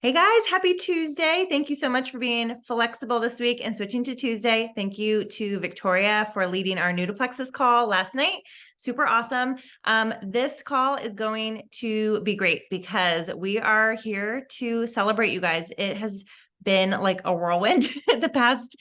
Hey guys, happy Tuesday. Thank you so much for being flexible this week and switching to Tuesday. Thank you to Victoria for leading our New to Plexus call last night. Super awesome. This call is going to be great because we are here to celebrate you guys. It has been like a whirlwind the past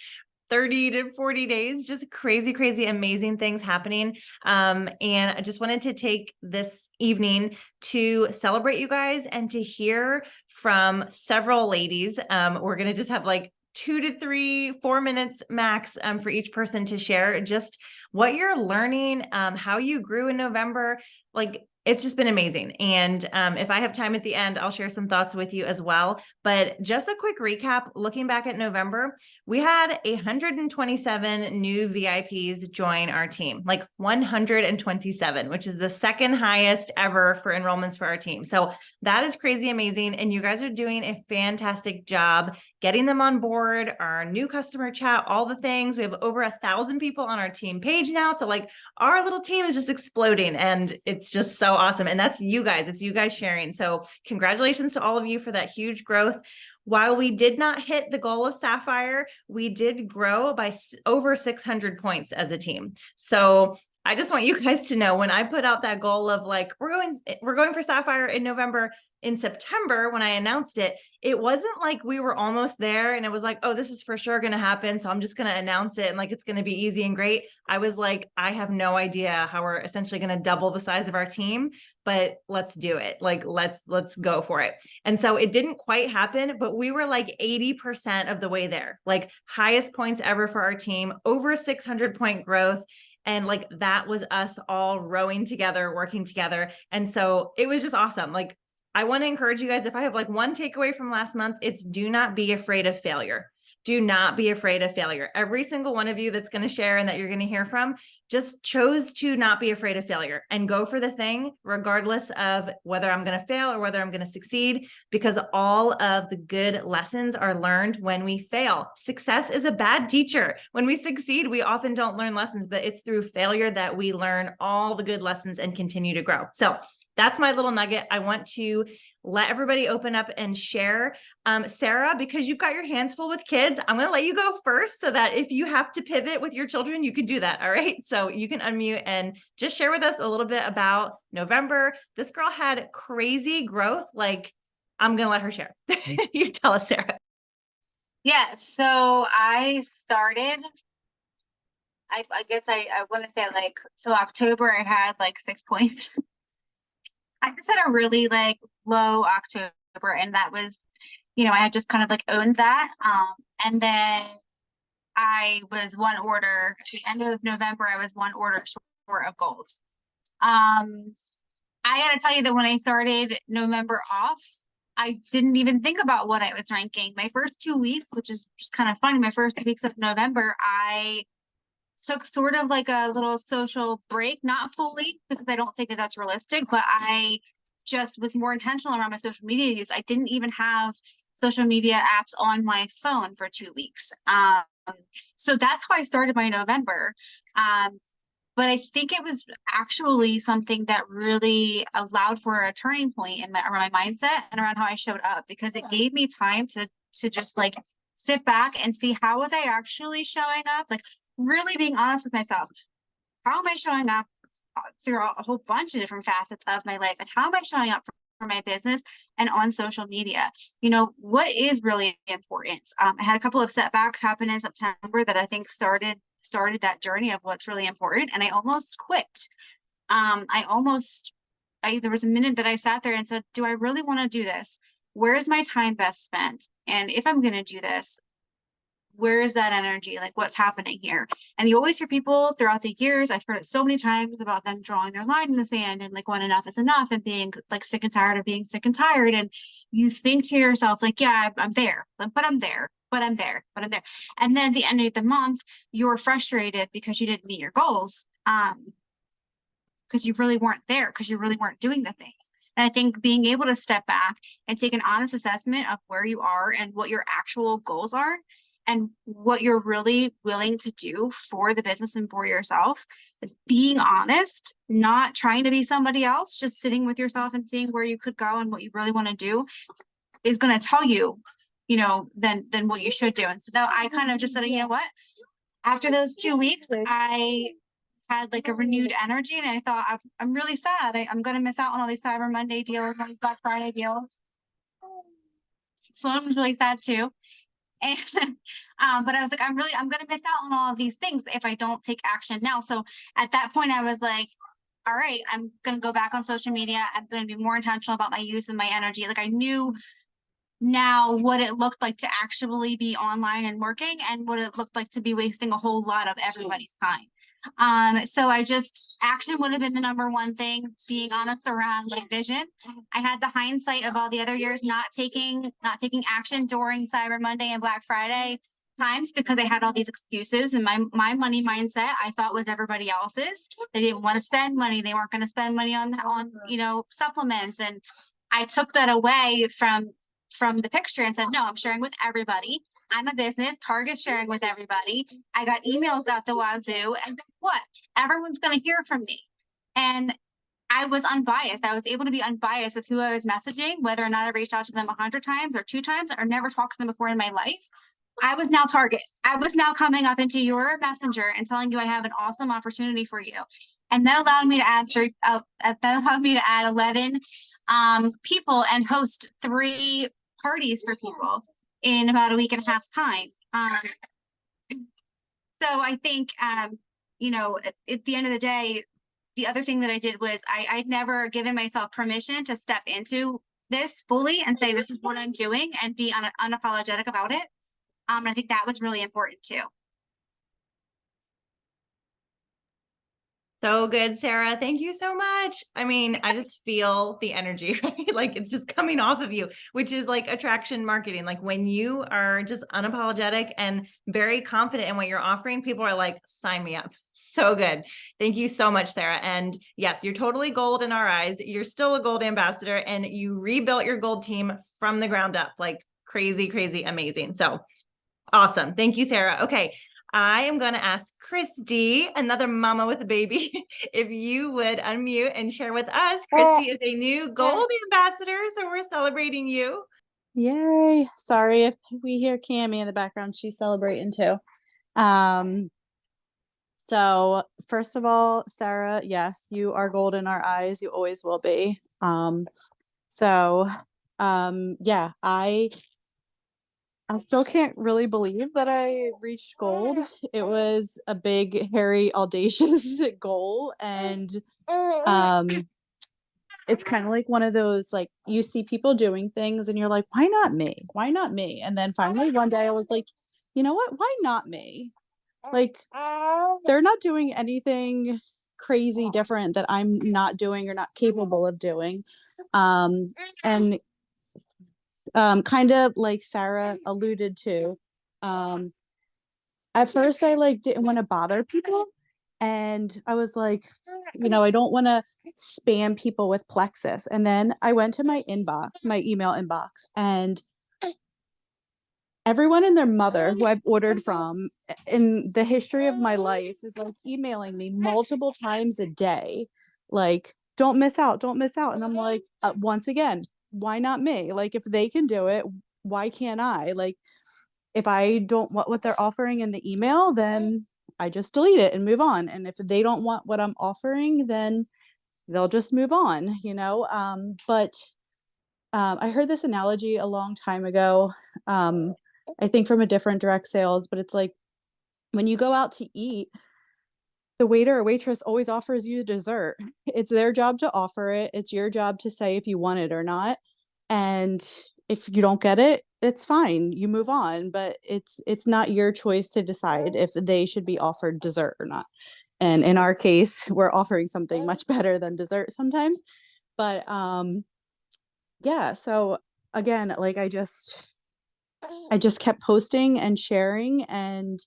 30 to 40 days, just crazy, crazy, amazing things happening. And I just wanted to take this evening to celebrate you guys and to hear from several ladies. We're going to just have like 2 to 3, 4 minutes max for each person to share just what you're learning, how you grew in November. Like, it's just been amazing. And if I have time at the end, I'll share some thoughts with you as well. But just a quick recap, looking back at November, we had 127 new VIPs join our team, like 127, which is the second highest ever for enrollments for our team. So that is crazy amazing. And you guys are doing a fantastic job getting them on board, our new customer chat, all the things. We have over 1,000 people on our team page now. So like our little team is just exploding and it's just so awesome. And that's you guys, it's you guys sharing. So congratulations to all of you for that huge growth. While we did not hit the goal of Sapphire, we did grow by over 600 points as a team. So I just want you guys to know, when I put out that goal of like, we're going for Sapphire in November, in September, when I announced it, it wasn't like we were almost there and it was like, oh, this is for sure going to happen, so I'm just going to announce it and like it's going to be easy and great. I was like, I have no idea how we're essentially going to double the size of our team, but let's do it. Like, let's go for it. And so it didn't quite happen, but we were like 80% of the way there, like highest points ever for our team, over 600 point growth. And like, that was us all rowing together, working together. And so it was just awesome. Like, I want to encourage you guys, if I have like one takeaway from last month, it's do not be afraid of failure. Do not be afraid of failure. Every single one of you that's going to share and that you're going to hear from just chose to not be afraid of failure and go for the thing, regardless of whether I'm going to fail or whether I'm going to succeed, because all of the good lessons are learned when we fail. Success is a bad teacher. When we succeed, we often don't learn lessons, but it's through failure that we learn all the good lessons and continue to grow. So that's my little nugget. I want to let everybody open up and share. Sarah, because you've got your hands full with kids, I'm going to let you go first so that if you have to pivot with your children, you can do that. All right. So you can unmute and just share with us a little bit about November. This girl had crazy growth. Like, I'm going to let her share. You tell us, Sarah. Yeah, so I started, I guess I want to say like, so October I had like 6 points. I just had a really like low October, and that was, I had just kind of like owned that. And then I was one order at the end of November, I was one order short of gold. Um, I gotta tell you that when I started November off, I didn't even think about what I was ranking. My first 2 weeks, which is just kind of funny, my first 2 weeks of November, I took sort of like a little social break, not fully, because I don't think that that's realistic, but I just was more intentional around my social media use. I didn't even have social media apps on my phone for 2 weeks. So that's how I started my November. But I think it was actually something that really allowed for a turning point in around my mindset and around how I showed up, because it gave me time to just like sit back and see, how was I actually showing up? Like, really being honest with myself. How am I showing up through a whole bunch of different facets of my life? And how am I showing up for my business and on social media? What is really important? I had a couple of setbacks happen in September that I think started that journey of what's really important. And I almost quit. There was a minute that I sat there and said, do I really want to do this? Where is my time best spent? And if I'm going to do this, where is that energy? Like, what's happening here? And you always hear people throughout the years, I've heard it so many times, about them drawing their line in the sand and like when enough is enough and being like sick and tired of being sick and tired. And you think to yourself, like, yeah, I'm there, but I'm there, but I'm there, but I'm there. And then at the end of the month, you're frustrated because you didn't meet your goals. Because you really weren't there, because you really weren't doing the things. And I think being able to step back and take an honest assessment of where you are and what your actual goals are and what you're really willing to do for the business and for yourself, being honest, not trying to be somebody else, just sitting with yourself and seeing where you could go and what you really want to do. is going to tell you, you know, than what you should do. And so now I kind of just said, you know what, after those 2 weeks, I had like a renewed energy, and I thought, I'm really sad. I'm going to miss out on all these Cyber Monday deals, all these Black Friday deals. Sloan was really sad too. And but I was like, I'm going to miss out on all of these things if I don't take action now. So at that point, I was like, all right, I'm going to go back on social media. I'm going to be more intentional about my use of my energy. Like I knew now what it looked like to actually be online and working, and what it looked like to be wasting a whole lot of everybody's time. So action would have been the number one thing, being honest around my vision. I had the hindsight of all the other years not taking action during Cyber Monday and Black Friday times, because I had all these excuses, and my money mindset I thought was everybody else's. They didn't want to spend money. They weren't going to spend money on supplements, and I took that away from the picture and said, no, I'm sharing with everybody. I'm a business, Target sharing with everybody. I got emails out the wazoo, and guess what? Everyone's going to hear from me. And I was unbiased. I was able to be unbiased with who I was messaging, whether or not I reached out to them 100 times or 2 times or never talked to them before in my life. I was now Target. I was now coming up into your messenger and telling you I have an awesome opportunity for you. And that allowed me to add 11 people and host 3 parties for people in about a week and a half's time. So I think, at the end of the day, the other thing that I did was I'd never given myself permission to step into this fully and say, this is what I'm doing, and be unapologetic about it. And I think that was really important too. So good, Sarah. Thank you so much. I mean, I just feel the energy, right? Like it's just coming off of you, which is like attraction marketing. Like when you are just unapologetic and very confident in what you're offering, people are like, sign me up. So good. Thank you so much, Sarah. And yes, you're totally gold in our eyes. You're still a gold ambassador, and you rebuilt your gold team from the ground up, like crazy, crazy, amazing. So awesome. Thank you, Sarah. Okay. I am going to ask Christy, another mama with a baby, if you would unmute and share with us. Christy is a new gold ambassador, so we're celebrating you. Yay. Sorry if we hear Cammie in the background. She's celebrating too. So first of all, Sarah, yes, you are gold in our eyes. You always will be. Yeah, I still can't really believe that I reached gold. It was a big, hairy, audacious goal. And it's kind of like one of those, like, you see people doing things and you're like, why not me? Why not me? And then finally one day I was like, you know what? Why not me? Like, they're not doing anything crazy different that I'm not doing or not capable of doing. And kind of like Sarah alluded to, at first I like didn't want to bother people, and I was like, I don't want to spam people with Plexus. And then I went to my email inbox, and everyone and their mother who I've ordered from in the history of my life is like emailing me multiple times a day, like, don't miss out, don't miss out. And I'm like, once again, why not me? Like, if they can do it, why can't I? Like, if I don't want what they're offering in the email, then I just delete it and move on. And if they don't want what I'm offering, then they'll just move on, But I heard this analogy a long time ago. I think from a different direct sales, but it's like when you go out to eat, the waiter or waitress always offers you dessert. It's their job to offer it. It's your job to say if you want it or not. And if you don't get it, it's fine. You move on, but it's not your choice to decide if they should be offered dessert or not. And in our case, we're offering something much better than dessert sometimes. But yeah, so again, like I just kept posting and sharing, and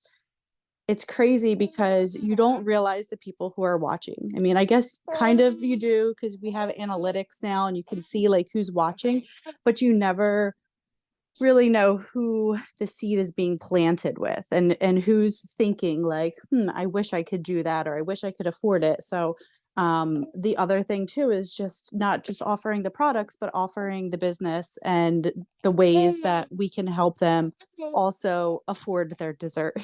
it's crazy because you don't realize the people who are watching. I mean, I guess kind of you do, because we have analytics now and you can see like who's watching, but you never really know who the seed is being planted with, and who's thinking like, I wish I could do that, or I wish I could afford it. So The other thing too is just not just offering the products, but offering the business and the ways that we can help them also afford their dessert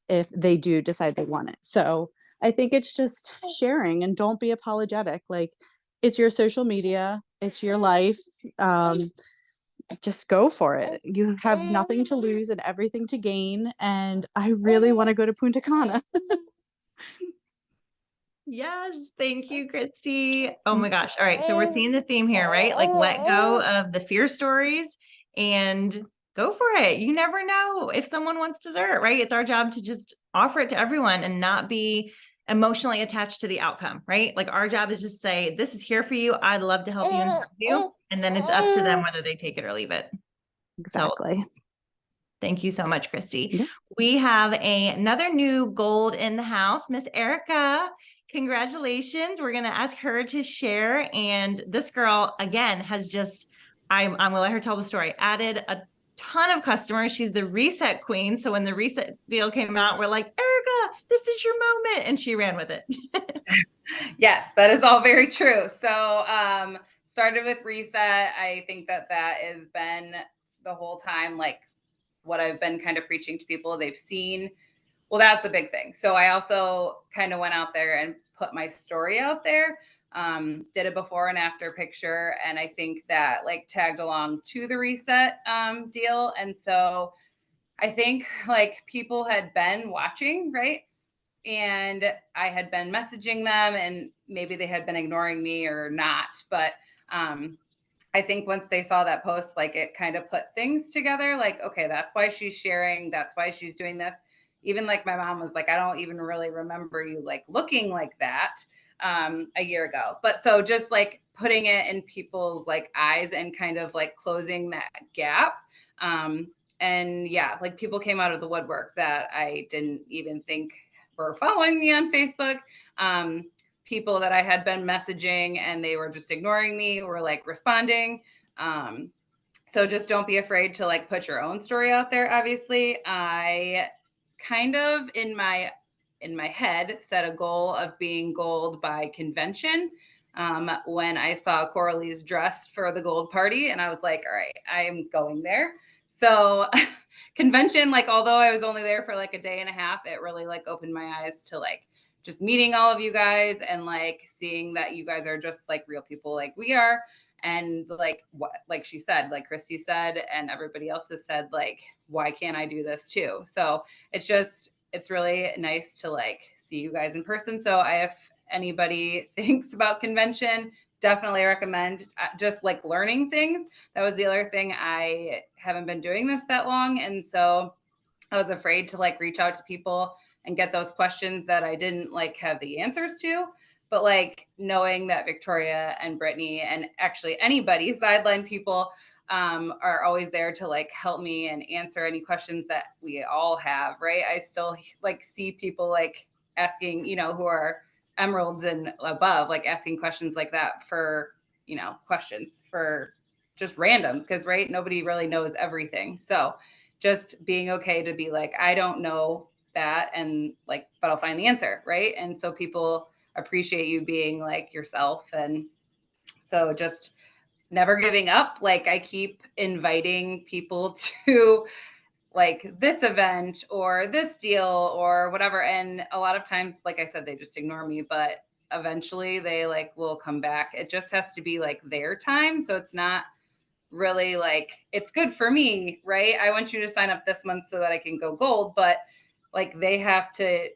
if they do decide they want it. So I think it's just sharing, and don't be apologetic. Like, it's your social media, it's your life. Just go for it. You have nothing to lose and everything to gain. And I really want to go to Punta Cana. Yes, thank you, Christy. Oh my gosh. All right. So we're seeing the theme here, right? Like, let go of the fear stories and go for it. You never know if someone wants dessert, right? It's our job to just offer it to everyone and not be emotionally attached to the outcome, right? Like, our job is just say, this is here for you. I'd love to help you and serve you. And then it's up to them whether they take it or leave it. Exactly. Thank you so much, Christy. Yeah. We have another new gold in the house, Miss Erica. Congratulations. We're going to ask her to share. And this girl, again, has just, I'm going to let her tell the story, added a ton of customers. She's the reset queen. So when the reset deal came out, we're like, Erica, this is your moment. And she ran with it. Yes, that is all very true. So started with reset. I think that has been the whole time, like what I've been kind of preaching to people. They've seen, well, that's a big thing. So I also kind of went out there and put my story out there, did a before and after picture. And I think that like tagged along to the reset deal. And so I think like people had been watching, right? And I had been messaging them, and maybe they had been ignoring me or not. But I think once they saw that post, like it kind of put things together, like, okay, that's why she's sharing. That's why she's doing this. Even like my mom was like, I don't even really remember you like looking like that a year ago. But so just like putting it in people's like eyes and kind of like closing that gap. And yeah, like people came out of the woodwork that I didn't even think were following me on Facebook. People that I had been messaging and they were just ignoring me or like responding. So just don't be afraid to like put your own story out there. Obviously, I kind of in my head set a goal of being gold by convention. When I saw Coralie's dress for the gold party, and I was like, all right, I am going there. So convention, like, although I was only there for like a day and a half, it really like opened my eyes to like just meeting all of you guys and like seeing that you guys are just like real people like we are. And like what, like she said, like Christy said, and everybody else has said, like, why can't I do this too? So it's really nice to like see you guys in person. So if anybody thinks about convention, definitely recommend just like learning things. That was the other thing. I haven't been doing this that long. And so I was afraid to like reach out to people and get those questions that I didn't like have the answers to. But like knowing that Victoria and Brittany and actually anybody, sideline people, are always there to like help me and answer any questions that we all have, right? I still like see people like asking, you know, who are emeralds and above, like asking questions like that for, you know, questions for just random, because right, nobody really knows everything. So just being okay to be like, I don't know that, and like, but I'll find the answer, right? And so people appreciate you being like yourself. And so just never giving up. Like I keep inviting people to like this event or this deal or whatever. And a lot of times, like I said, they just ignore me, but eventually they like will come back. It just has to be like their time. So it's not really like, it's good for me, right? I want you to sign up this month so that I can go gold, but like they have to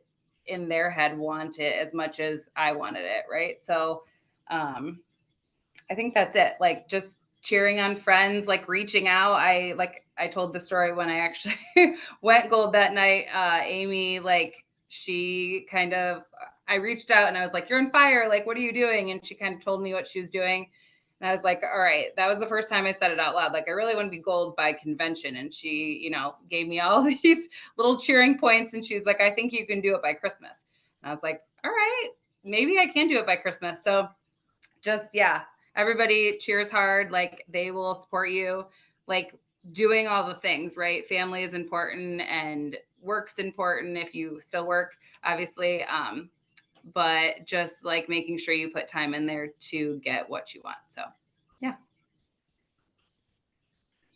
in their head want it as much as I wanted it, right? So I think that's it. Like just cheering on friends, like reaching out. I told the story when I actually went gold that night. Amy, like she kind of, I reached out and I was like, you're on fire. Like, what are you doing? And she kind of told me what she was doing. And I was like, all right, that was the first time I said it out loud. Like, I really want to be gold by convention. And she, you know, gave me all these little cheering points. And she's like, I think you can do it by Christmas. And I was like, all right, maybe I can do it by Christmas. So just, yeah, everybody cheers hard. Like they will support you, like doing all the things, right? Family is important and work's important if you still work, obviously. but just like making sure you put time in there to get what you want. So yeah.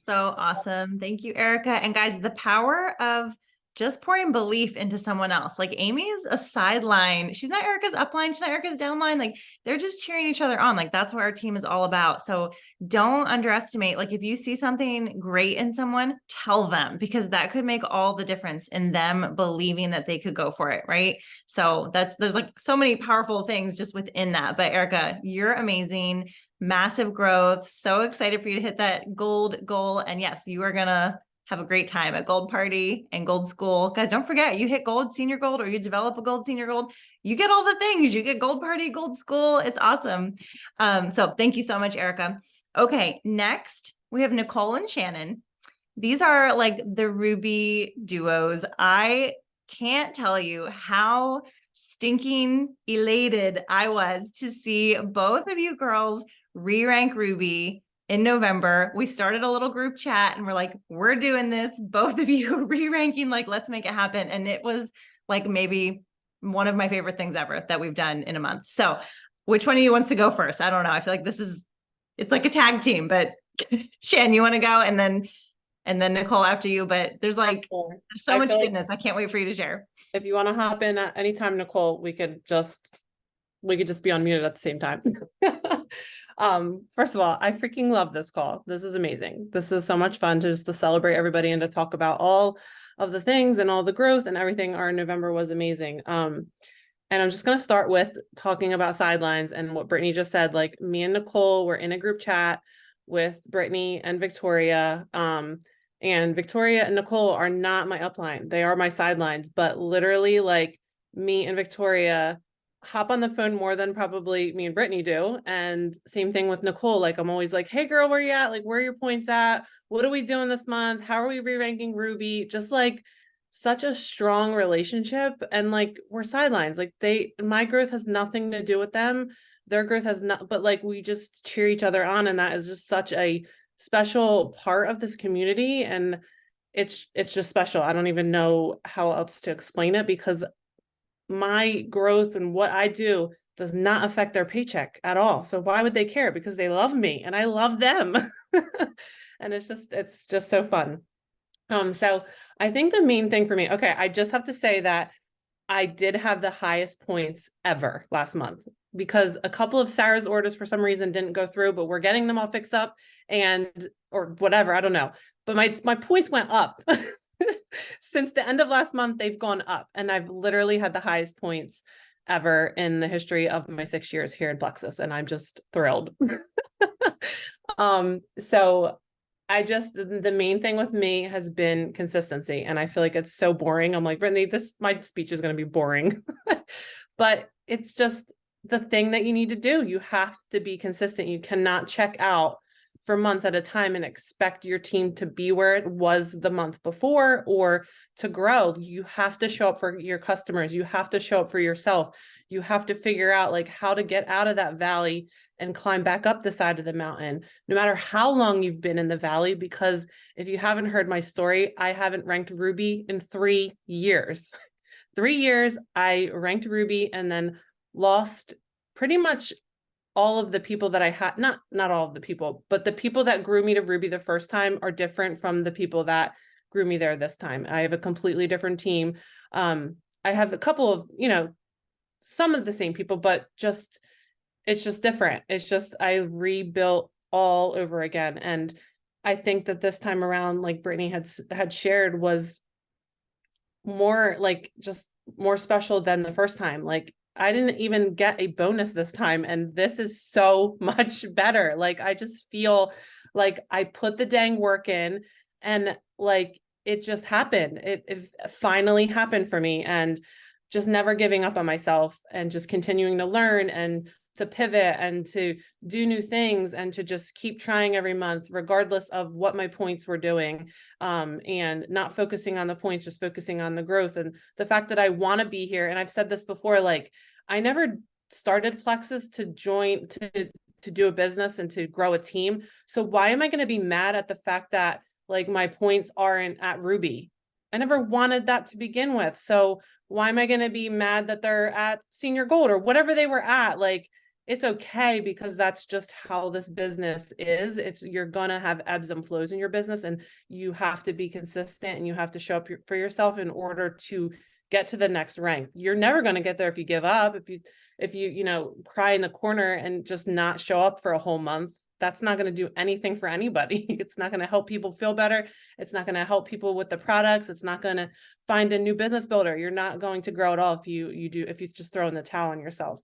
So awesome. Thank you, Erica. And guys, the power of just pouring belief into someone else. Like Amy's a sideline. She's not Erica's upline. She's not Erica's downline. Like they're just cheering each other on. Like that's what our team is all about. So don't underestimate. Like if you see something great in someone, tell them, because that could make all the difference in them believing that they could go for it. Right. So there's like so many powerful things just within that. But Erica, you're amazing. Massive growth. So excited for you to hit that gold goal. And yes, you are going to have a great time at Gold Party and Gold School. Guys, don't forget, you hit gold, senior gold, or you develop a gold, senior gold, you get all the things. You get Gold Party, Gold School. It's awesome. So thank you so much, Erica. Okay, next we have Nicole and Shannon. These are like the Ruby duos. I can't tell you how stinking elated I was to see both of you girls re-rank Ruby in November. We started a little group chat and we're like, we're doing this. Both of you re-ranking, like, let's make it happen. And it was like maybe one of my favorite things ever that we've done in a month. So which one of you wants to go first? I don't know. I feel like it's like a tag team, but Shan, you want to go? And then Nicole after you, but there's Sure. so I much feel like goodness. I can't wait for you to share. if you want to hop in at any time, Nicole, we could just be unmuted at the same time. First of all, I freaking love this call. This is amazing. This is so much fun to celebrate everybody and to talk about all of the things and all the growth and everything. Our November was amazing. And I'm just going to start with talking about sidelines and what Brittany just said. Like me and Nicole were in a group chat with Brittany and Victoria. And Victoria and Nicole are not my upline. They are my sidelines, but literally like me and Victoria hop on the phone more than probably me and Brittany do. And same thing with Nicole. Like I'm always like, hey girl, where you at? Like, where are your points at? What are we doing this month? How are we re-ranking Ruby? Just like such a strong relationship. And like, we're sidelines. Like my growth has nothing to do with them. Their growth has not, but like, we just cheer each other on. And that is just such a special part of this community. And it's just special. I don't even know how else to explain it, because my growth and what I do does not affect their paycheck at all. So why would they care? Because they love me and I love them. And it's just so fun. So I think the main thing for me, okay, I just have to say that I did have the highest points ever last month, because a couple of Sarah's orders for some reason didn't go through, but we're getting them all fixed up or whatever. I don't know. But my points went up. Since the end of last month, they've gone up, and I've literally had the highest points ever in the history of my 6 years here in Plexus. And I'm just thrilled. So the main thing with me has been consistency. And I feel like it's so boring. I'm like, Brittany, my speech is going to be boring, but it's just the thing that you need to do. You have to be consistent. You cannot check out for months at a time and expect your team to be where it was the month before or to grow. You have to show up for your customers. You have to show up for yourself. You have to figure out like how to get out of that valley and climb back up the side of the mountain, no matter how long you've been in the valley. Because if you haven't heard my story, I haven't ranked Ruby in 3 years. 3 years, I ranked Ruby and then lost pretty much all of the people that I had, not all of the people, but the people that grew me to Ruby the first time are different from the people that grew me there this time. I have a completely different team. I have a couple of, some of the same people, but it's just different. It's just, I rebuilt all over again. And I think that this time around, like Brittany had shared, was more like just more special than the first time. Like I didn't even get a bonus this time. And this is so much better. Like, I just feel like I put the dang work in and like, it just happened. It finally happened for me, and just never giving up on myself and just continuing to learn and to pivot and to do new things and to just keep trying every month, regardless of what my points were doing, and not focusing on the points, just focusing on the growth and the fact that I want to be here. And I've said this before, like I never started Plexus to join, to do a business and to grow a team. So why am I going to be mad at the fact that like my points aren't at Ruby? I never wanted that to begin with. So why am I going to be mad that they're at senior gold or whatever they were at? Like, it's okay, because that's just how this business is. You're going to have ebbs and flows in your business, and you have to be consistent, and you have to show up for yourself in order to get to the next rank. You're never going to get there if you give up, if you cry in the corner and just not show up for a whole month. That's not going to do anything for anybody. It's not going to help people feel better. It's not going to help people with the products. It's not going to find a new business builder. You're not going to grow at all if you just throw in the towel on yourself.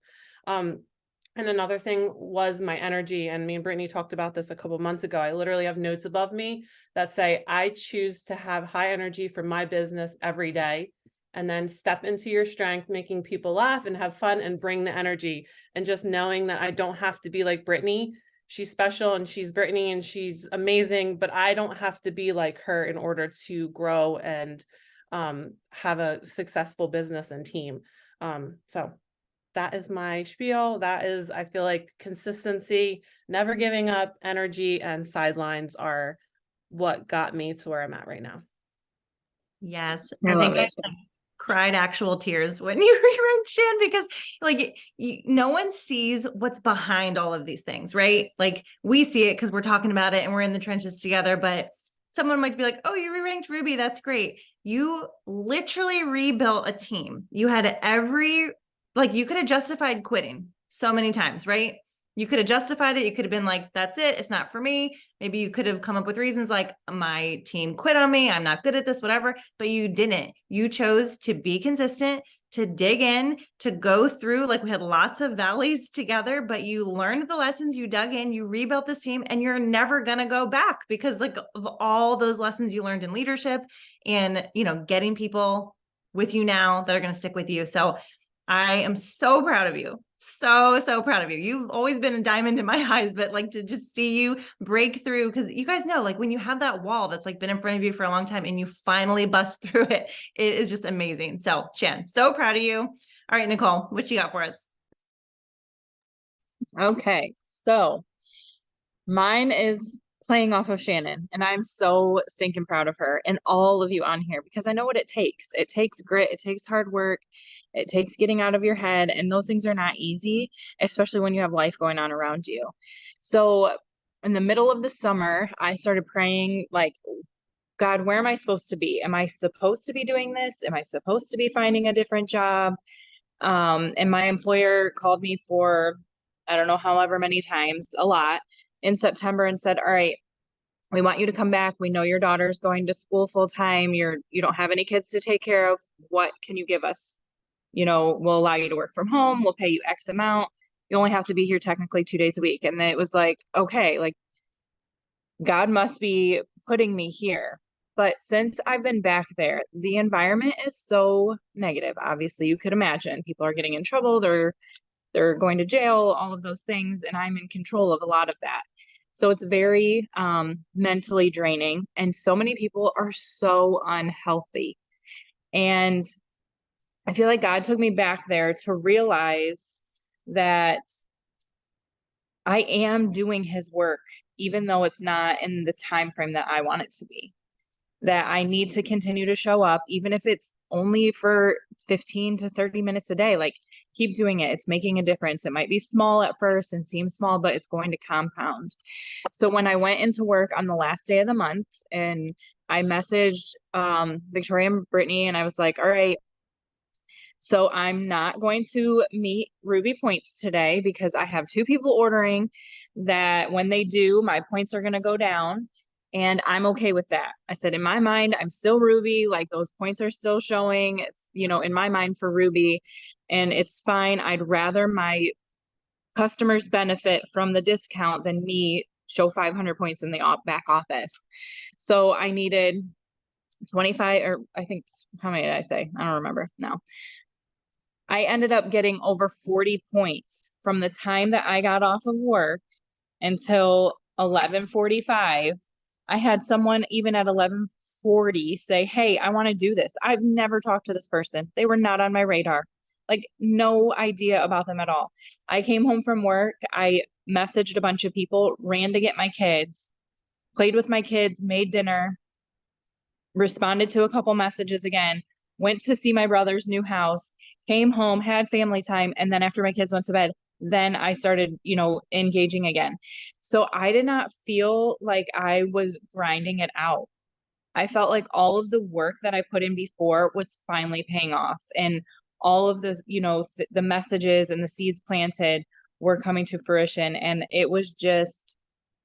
And another thing was my energy. And me and Brittany talked about this a couple months ago. I literally have notes above me that say, I choose to have high energy for my business every day, and then step into your strength, making people laugh and have fun and bring the energy. And just knowing that I don't have to be like Brittany. She's special and she's Brittany and she's amazing, but I don't have to be like her in order to grow and have a successful business and team. So that is my spiel. That is, I feel like, consistency, never giving up, energy, and sidelines are what got me to where I'm at right now. Yes. I I think love I it. cried actual tears when you rewrote Shan, because like no one sees what's behind all of these things, right? Like we see it because we're talking about it and we're in the trenches together, but someone might be like, oh, you re-ranked Ruby. That's great. You literally rebuilt a team. You had you could have justified quitting so many times, right? You could have justified it. You could have been like, that's it. It's not for me. Maybe you could have come up with reasons like, my team quit on me. I'm not good at this, whatever, but you didn't. You chose to be consistent, to dig in, to go through, like we had lots of valleys together, but you learned the lessons, you dug in, you rebuilt this team, and you're never going to go back because like of all those lessons you learned in leadership and, getting people with you now that are going to stick with you. So I am so proud of you. So proud of you. You've always been a diamond in my eyes, but like to just see you break through, because you guys know, like when you have that wall that's like been in front of you for a long time and you finally bust through it, it is just amazing. So Shan, so proud of you. All right, Nicole, what you got for us? Okay, so mine is playing off of Shannon, and I'm so stinking proud of her and all of you on here, because I know what it takes. It takes grit, it takes hard work, it takes getting out of your head, and those things are not easy, especially when you have life going on around you. So in the middle of the summer, I started praying like, God, where am I supposed to be? Am I supposed to be doing this? Am I supposed to be finding a different job? And my employer called me for, I don't know, however many times, a lot, in September, and said, all right, we want you to come back. We know your daughter's going to school full time. You don't have any kids to take care of. What can you give us? We'll allow you to work from home. We'll pay you X amount. You only have to be here technically 2 days a week. And then it was like, okay, like God must be putting me here. But since I've been back there, the environment is so negative. Obviously, you could imagine people are getting in trouble. They're going to jail, all of those things. And I'm in control of a lot of that. So it's very mentally draining. And so many people are so unhealthy. And I feel like God took me back there to realize that I am doing his work, even though it's not in the time frame that I want it to be. That I need to continue to show up, even if it's only for 15 to 30 minutes a day. Like, keep doing it. It's making a difference. It might be small at first and seem small, but it's going to compound. So when I went into work on the last day of the month, and I messaged Victoria and Brittany, and I was like, all right, so I'm not going to meet Ruby points today because I have 2 people ordering that when they do, my points are going to go down. And I'm okay with that. I said, in my mind, I'm still Ruby. Like, those points are still showing. It's, in my mind for Ruby, and it's fine. I'd rather my customers benefit from the discount than me show 500 points in the back office. So I needed 25, or I think, how many did I say? I don't remember now. I ended up getting over 40 points from the time that I got off of work until 11:45. I had someone even at 11:40 say, hey, I want to do this. I've never talked to this person. They were not on my radar. Like, no idea about them at all. I came home from work. I messaged a bunch of people, ran to get my kids, played with my kids, made dinner, responded to a couple messages again, went to see my brother's new house, came home, had family time, and then after my kids went to bed, then I started, engaging again. So I did not feel like I was grinding it out. I felt like all of the work that I put in before was finally paying off, and all of the, the messages and the seeds planted were coming to fruition. And it was just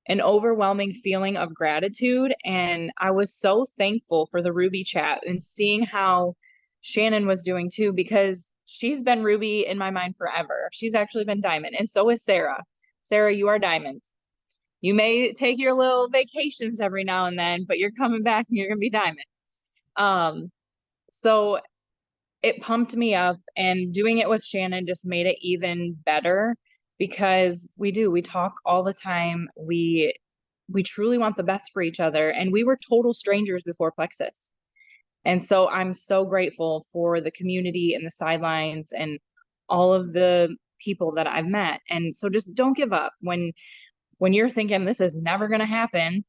an overwhelming feeling of gratitude. And I was so thankful for the Ruby chat and seeing how Shannon was doing too, because she's been Ruby in my mind forever. She's actually been Diamond, and so is Sarah. Sarah, you are Diamond. You may take your little vacations every now and then, but you're coming back and you're gonna be Diamond. So it pumped me up, and doing it with Shannon just made it even better, because we talk all the time. We truly want the best for each other, and we were total strangers before Plexus. And so I'm so grateful for the community and the sidelines and all of the people that I've met. And so just don't give up when you're thinking this is never going to happen,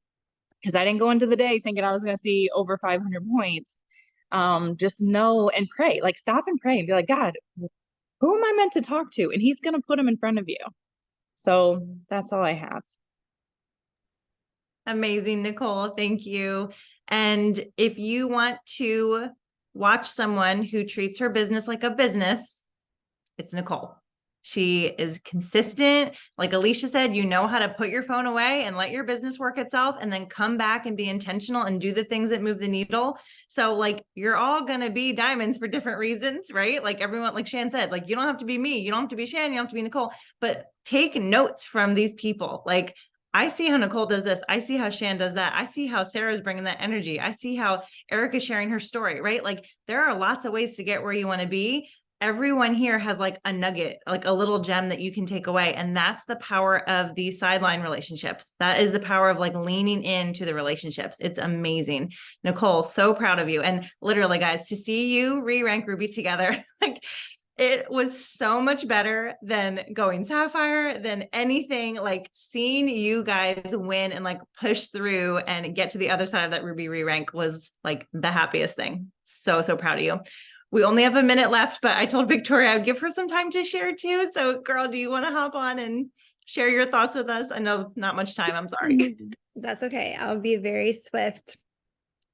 because I didn't go into the day thinking I was going to see over 500 points. Just know and pray, like stop and pray and be like, God, who am I meant to talk to? And he's going to put them in front of you. So that's all I have. Amazing, Nicole. Thank you. And if you want to watch someone who treats her business like a business, it's Nicole. She is consistent. Like Alicia said, you know how to put your phone away and let your business work itself, and then come back and be intentional and do the things that move the needle. So like, you're all going to be diamonds for different reasons, right? Like everyone, like Shan said, like, you don't have to be me. You don't have to be Shan. You don't have to be Nicole, but take notes from these people. Like, I see how Nicole does this. I see how Shan does that. I see how Sarah's bringing that energy. I see how Erica's sharing her story, right? Like, there are lots of ways to get where you want to be. Everyone here has like a nugget, like a little gem that you can take away. And that's the power of these sideline relationships. That is the power of like leaning into the relationships. It's amazing. Nicole, so proud of you. And literally, guys, to see you re-rank Ruby together, like, it was so much better than going Sapphire, than anything. Like, seeing you guys win and like push through and get to the other side of that Ruby re-rank was like the happiest thing. So, so proud of you. We only have a minute left, but I told Victoria I'd give her some time to share too. So girl, do you want to hop on and share your thoughts with us? I know not much time. I'm sorry. That's okay. I'll be very swift.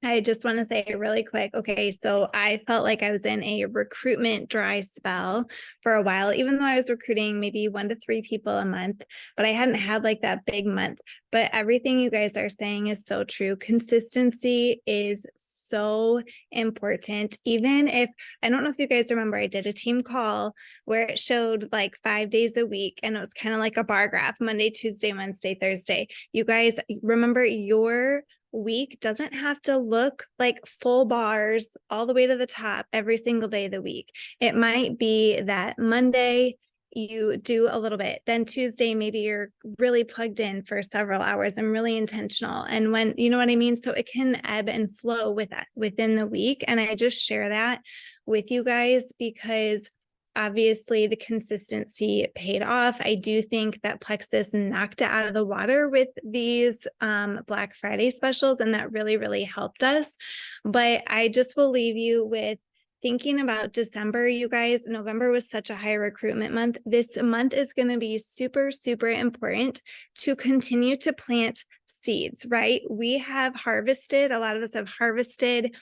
I just want to say really quick. Okay. So I felt like I was in a recruitment dry spell for a while, even though I was recruiting maybe 1 to 3 people a month, but I hadn't had like that big month. But everything you guys are saying is so true. Consistency is so important. Even if, I don't know if you guys remember, I did a team call where it showed like 5 days a week, and it was kind of like a bar graph, Monday, Tuesday, Wednesday, Thursday. You guys remember, your week doesn't have to look like full bars all the way to the top every single day of the week. It might be that Monday you do a little bit, then Tuesday maybe you're really plugged in for several hours and really intentional, and when, you know what I mean? So it can ebb and flow with that within the week. And I just share that with you guys because obviously the consistency paid off. I do think that Plexus knocked it out of the water with these Black Friday specials, and that really, really helped us. But I just will leave you with thinking about December, you guys. November was such a high recruitment month. This month is going to be super, super important to continue to plant seeds, right? We have harvested, a lot of us have harvested.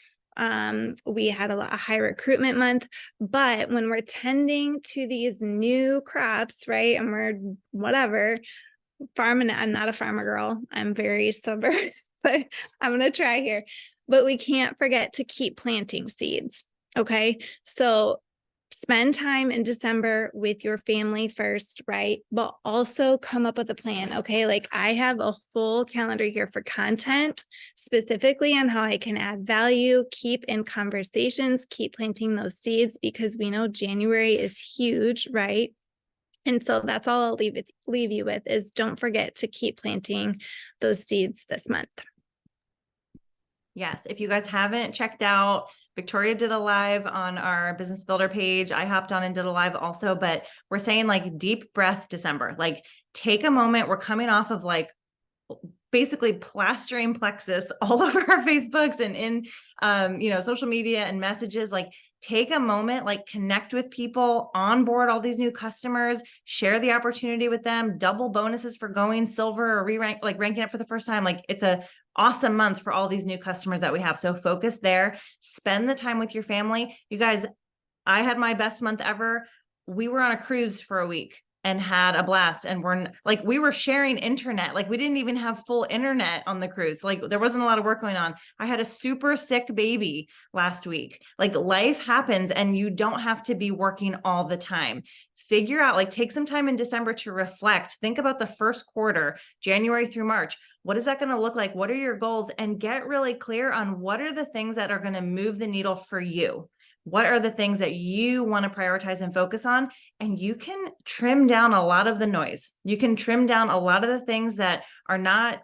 We had a high recruitment month, but when we're tending to these new crops, right? And we're whatever farming, I'm not a farmer girl. I'm very sober, but I'm going to try here, but we can't forget to keep planting seeds. Okay. So spend time in December with your family first, right? But also come up with a plan. Okay. Like, I have a full calendar here for content specifically on how I can add value, keep in conversations, keep planting those seeds, because we know January is huge, right? And so that's all I'll leave you with is don't forget to keep planting those seeds this month. Yes. If you guys haven't checked out, Victoria did a live on our Business Builder page. I hopped on and did a live also, but we're saying like deep breath December, like take a moment. We're coming off of like basically plastering Plexus all over our Facebooks and in, social media and messages. Like, take a moment, like connect with people, onboard all these new customers, share the opportunity with them, double bonuses for going silver or ranking up for the first time. Like, it's a awesome month for all these new customers that we have. So focus there, spend the time with your family. You guys, I had my best month ever. We were on a cruise for a week and had a blast, and we were sharing internet. Like, we didn't even have full internet on the cruise. Like, there wasn't a lot of work going on. I had a super sick baby last week. Like, life happens and you don't have to be working all the time. Figure out, like, take some time in December to reflect. Think about the first quarter, January through March. What is that going to look like? What are your goals? And get really clear on what are the things that are going to move the needle for you. What are the things that you want to prioritize and focus on? And you can trim down a lot of the noise. You can trim down a lot of the things that are not,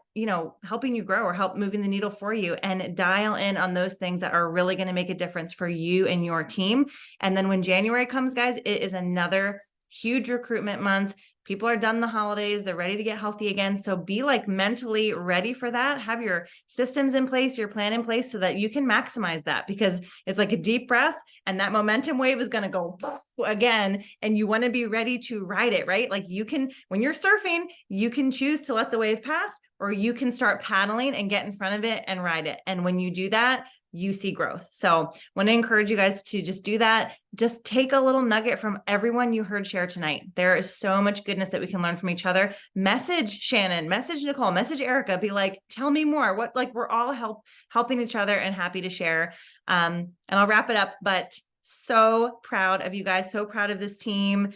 helping you grow or help moving the needle for you, and dial in on those things that are really going to make a difference for you and your team. And then when January comes, guys, it is another huge recruitment month. People are done the holidays. They're ready to get healthy again. So be like mentally ready for that. Have your systems in place, your plan in place so that you can maximize that, because it's like a deep breath and that momentum wave is going to go again. And you want to be ready to ride it, right? Like, you can, when you're surfing, you can choose to let the wave pass, or you can start paddling and get in front of it and ride it. And when you do that, you see growth. So want to encourage you guys to just do that. Just take a little nugget from everyone you heard share tonight. There is so much goodness that we can learn from each other. Message Shannon, message Nicole, message Erica, be like, tell me more. What, like, we're all helping each other and happy to share. And I'll wrap it up, but so proud of you guys. So proud of this team.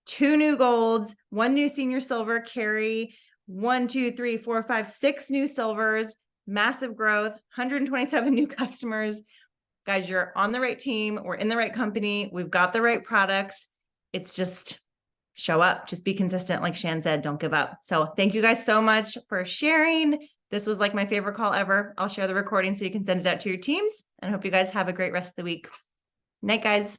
2 new golds, 1 new senior silver, Carrie, 1, 2, 3, 4, 5, 6 new silvers. Massive growth, 127 new customers. Guys, you're on the right team. We're in the right company. We've got the right products. It's just show up, just be consistent. Like Shan said, don't give up. So thank you guys so much for sharing. This was like my favorite call ever. I'll share the recording so you can send it out to your teams, and I hope you guys have a great rest of the week. Night, guys.